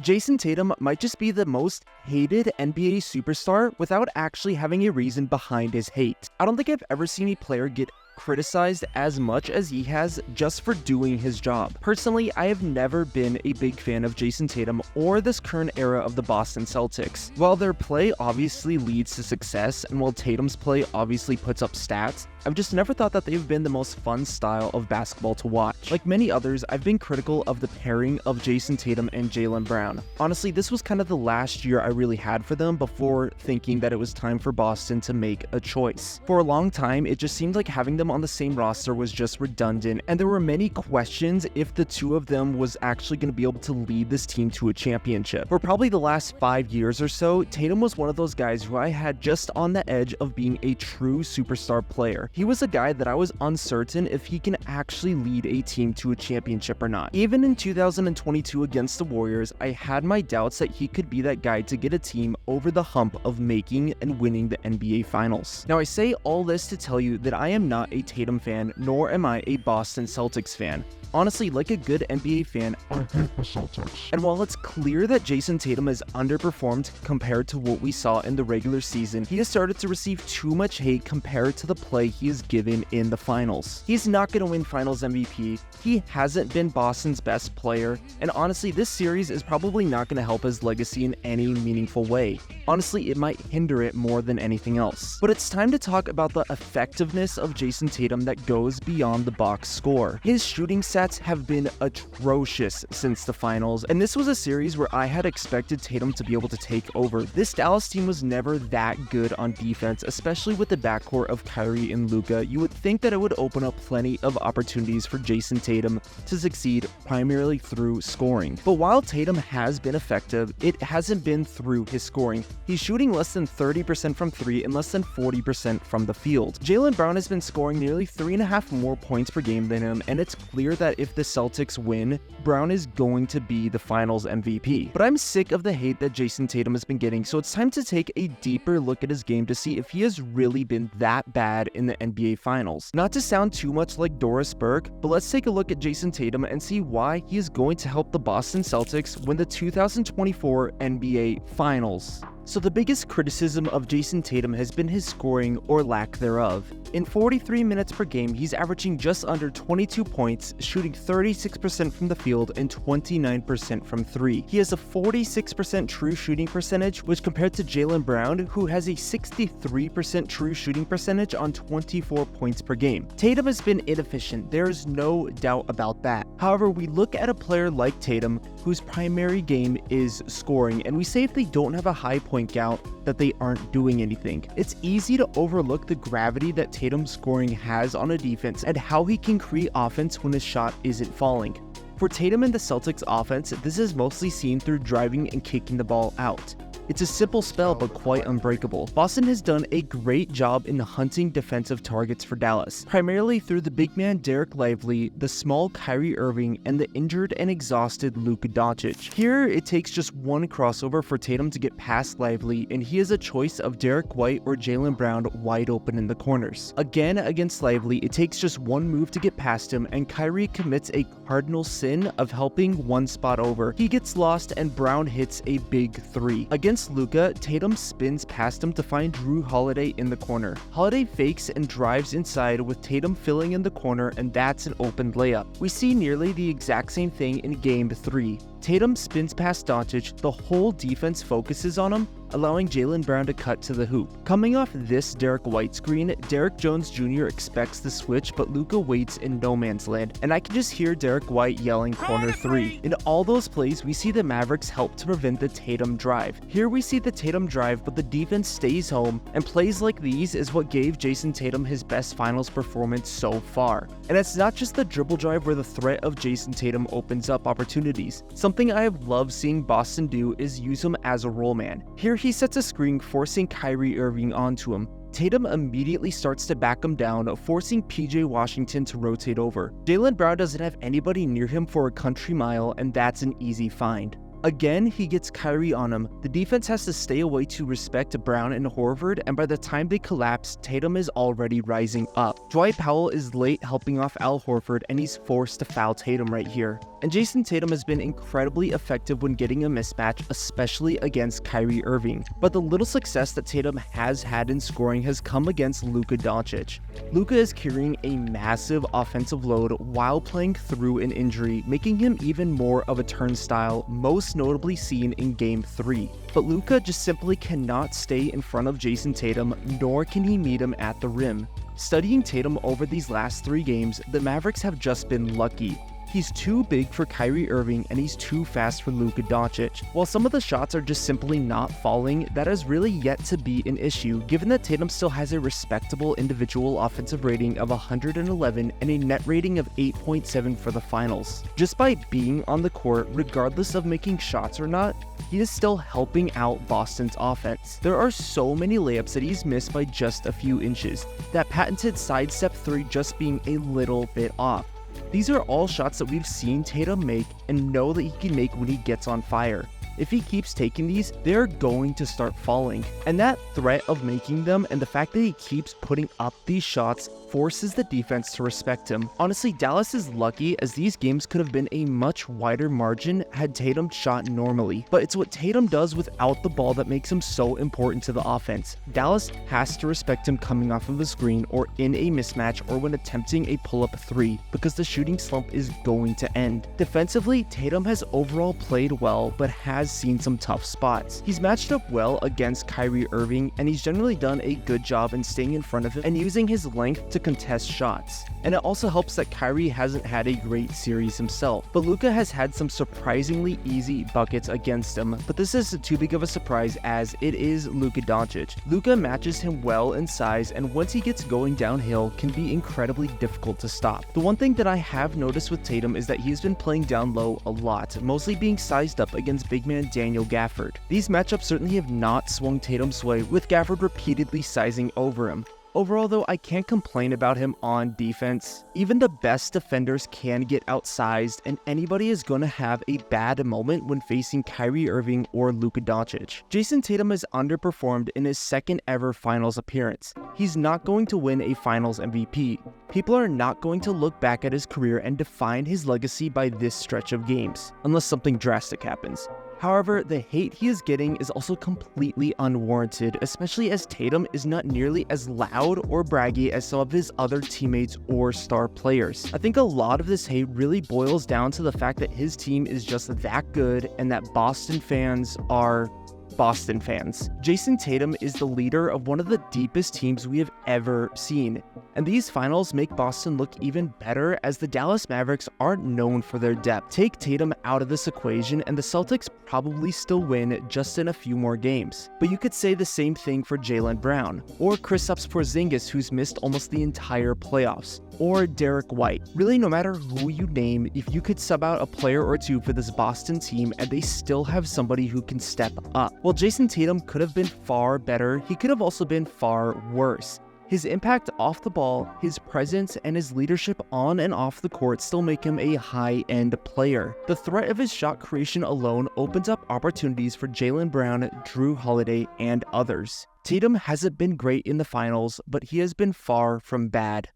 Jayson Tatum might just be the most hated NBA superstar without actually having a reason behind his hate. I don't think I've ever seen a player get criticized as much as he has just for doing his job. Personally, I have never been a big fan of Jayson Tatum or this current era of the Boston Celtics. While their play obviously leads to success, and while Tatum's play obviously puts up stats, I've just never thought that they've been the most fun style of basketball to watch. Like many others, I've been critical of the pairing of Jayson Tatum and Jaylen Brown. Honestly, this was kind of the last year I really had for them before thinking that it was time for Boston to make a choice. For a long time, it just seemed like having them on the same roster was just redundant, and there were many questions if the two of them was actually going to be able to lead this team to a championship. For probably the last 5 years or so, Tatum was one of those guys who I had just on the edge of being a true superstar player. He was a guy that I was uncertain if he can actually lead a team to a championship or not. Even in 2022 against the Warriors, I had my doubts that he could be that guy to get a team over the hump of making and winning the NBA Finals. Now, I say all this to tell you that I am not a Tatum fan, nor am I a Boston Celtics fan. Honestly, like a good NBA fan, I hate the Celtics. And while it's clear that Jayson Tatum has underperformed compared to what we saw in the regular season, he has started to receive too much hate compared to the play he is given in the finals. He's not going to win Finals MVP, he hasn't been Boston's best player, and honestly, this series is probably not going to help his legacy in any meaningful way. Honestly, it might hinder it more than anything else. But it's time to talk about the effectiveness of Jayson Tatum that goes beyond the box score. His shooting stats have been atrocious since the finals, and this was a series where I had expected Tatum to be able to take over. This Dallas team was never that good on defense, especially with the backcourt of Kyrie and Luka. You would think that it would open up plenty of opportunities for Jayson Tatum to succeed primarily through scoring. But while Tatum has been effective, it hasn't been through his scoring. He's shooting less than 30% from 3 and less than 40% from the field. Jaylen Brown has been scoring nearly 3.5 more points per game than him, and it's clear that if the Celtics win, Brown is going to be the Finals MVP. But I'm sick of the hate that Jayson Tatum has been getting, so it's time to take a deeper look at his game to see if he has really been that bad in the NBA Finals. Not to sound too much like Doris Burke, but let's take a look at Jayson Tatum and see why he is going to help the Boston Celtics win the 2024 NBA Finals. So the biggest criticism of Jayson Tatum has been his scoring or lack thereof. In 43 minutes per game, he's averaging just under 22 points, shooting 36% from the field and 29% from 3. He has a 46% true shooting percentage, which compared to Jaylen Brown, who has a 63% true shooting percentage on 24 points per game. Tatum has been inefficient, there is no doubt about that. However, we look at a player like Tatum, whose primary game is scoring, and we say if they don't have a high point count, that they aren't doing anything. It's easy to overlook the gravity that Tatum's scoring has on a defense and how he can create offense when his shot isn't falling. For Tatum and the Celtics offense, this is mostly seen through driving and kicking the ball out. It's a simple spell but quite unbreakable. Boston has done a great job in hunting defensive targets for Dallas, primarily through the big man Derek Lively, the small Kyrie Irving, and the injured and exhausted Luka Doncic. Here, it takes just one crossover for Tatum to get past Lively, and he has a choice of Derek White or Jaylen Brown wide open in the corners. Again, against Lively, it takes just one move to get past him, and Kyrie commits a cardinal sin of helping one spot over. He gets lost, and Brown hits a big 3. Against Luka, Tatum spins past him to find Drew Holiday in the corner. Holiday fakes and drives inside with Tatum filling in the corner, and that's an open layup. We see nearly the exact same thing in Game 3. Tatum spins past Doncic, the whole defense focuses on him, allowing Jaylen Brown to cut to the hoop. Coming off this Derek White screen, Derek Jones Jr. expects the switch, but Luka waits in no man's land, and I can just hear Derek White yelling corner 3. In all those plays, we see the Mavericks help to prevent the Tatum drive. Here we see the Tatum drive, but the defense stays home, and plays like these is what gave Jayson Tatum his best finals performance so far. And it's not just the dribble drive where the threat of Jayson Tatum opens up opportunities. Something I have loved seeing Boston do is use him as a roll man. Here he sets a screen, forcing Kyrie Irving onto him. Tatum immediately starts to back him down, forcing PJ Washington to rotate over. Jaylen Brown doesn't have anybody near him for a country mile, and that's an easy find. Again, he gets Kyrie on him. The defense has to stay away to respect Brown and Horford, and by the time they collapse, Tatum is already rising up. Dwight Powell is late helping off Al Horford, and he's forced to foul Tatum right here. And Jayson Tatum has been incredibly effective when getting a mismatch, especially against Kyrie Irving. But the little success that Tatum has had in scoring has come against Luka Doncic. Luka is carrying a massive offensive load while playing through an injury, making him even more of a turnstile, most notably seen in Game 3. But Luka just simply cannot stay in front of Jayson Tatum, nor can he meet him at the rim. Studying Tatum over these last 3 games, the Mavericks have just been lucky. He's too big for Kyrie Irving and he's too fast for Luka Doncic. While some of the shots are just simply not falling, that has really yet to be an issue, given that Tatum still has a respectable individual offensive rating of 111 and a net rating of 8.7 for the finals. Just by being on the court, regardless of making shots or not, he is still helping out Boston's offense. There are so many layups that he's missed by just a few inches, that patented sidestep 3 just being a little bit off. These are all shots that we've seen Tatum make and know that he can make when he gets on fire. If he keeps taking these, they're going to start falling. And that threat of making them and the fact that he keeps putting up these shots forces the defense to respect him. Honestly, Dallas is lucky as these games could have been a much wider margin had Tatum shot normally. But it's what Tatum does without the ball that makes him so important to the offense. Dallas has to respect him coming off of a screen or in a mismatch or when attempting a pull-up 3 because the shooting slump is going to end. Defensively, Tatum has overall played well but has seen some tough spots. He's matched up well against Kyrie Irving and he's generally done a good job in staying in front of him and using his length to contest shots. And it also helps that Kyrie hasn't had a great series himself, but Luka has had some surprisingly easy buckets against him, but this isn't too big of a surprise as it is Luka Doncic. Luka matches him well in size and once he gets going downhill can be incredibly difficult to stop. The one thing that I have noticed with Tatum is that he's been playing down low a lot, mostly being sized up against big man Daniel Gafford. These matchups certainly have not swung Tatum's way, with Gafford repeatedly sizing over him. Overall though, I can't complain about him on defense. Even the best defenders can get outsized, and anybody is going to have a bad moment when facing Kyrie Irving or Luka Doncic. Jayson Tatum has underperformed in his second ever finals appearance. He's not going to win a finals MVP. People are not going to look back at his career and define his legacy by this stretch of games, unless something drastic happens. However, the hate he is getting is also completely unwarranted, especially as Tatum is not nearly as loud or braggy as some of his other teammates or star players. I think a lot of this hate really boils down to the fact that his team is just that good and that Boston fans are Boston fans. Jayson Tatum is the leader of one of the deepest teams we have ever seen, and these finals make Boston look even better as the Dallas Mavericks aren't known for their depth. Take Tatum out of this equation and the Celtics probably still win just in a few more games. But you could say the same thing for Jaylen Brown, or Kristaps Porzingis who's missed almost the entire playoffs, or Derek White. Really, no matter who you name, if you could sub out a player or two for this Boston team and they still have somebody who can step up. While Jayson Tatum could have been far better, he could have also been far worse. His impact off the ball, his presence, and his leadership on and off the court still make him a high-end player. The threat of his shot creation alone opens up opportunities for Jaylen Brown, Drew Holiday, and others. Tatum hasn't been great in the finals, but he has been far from bad.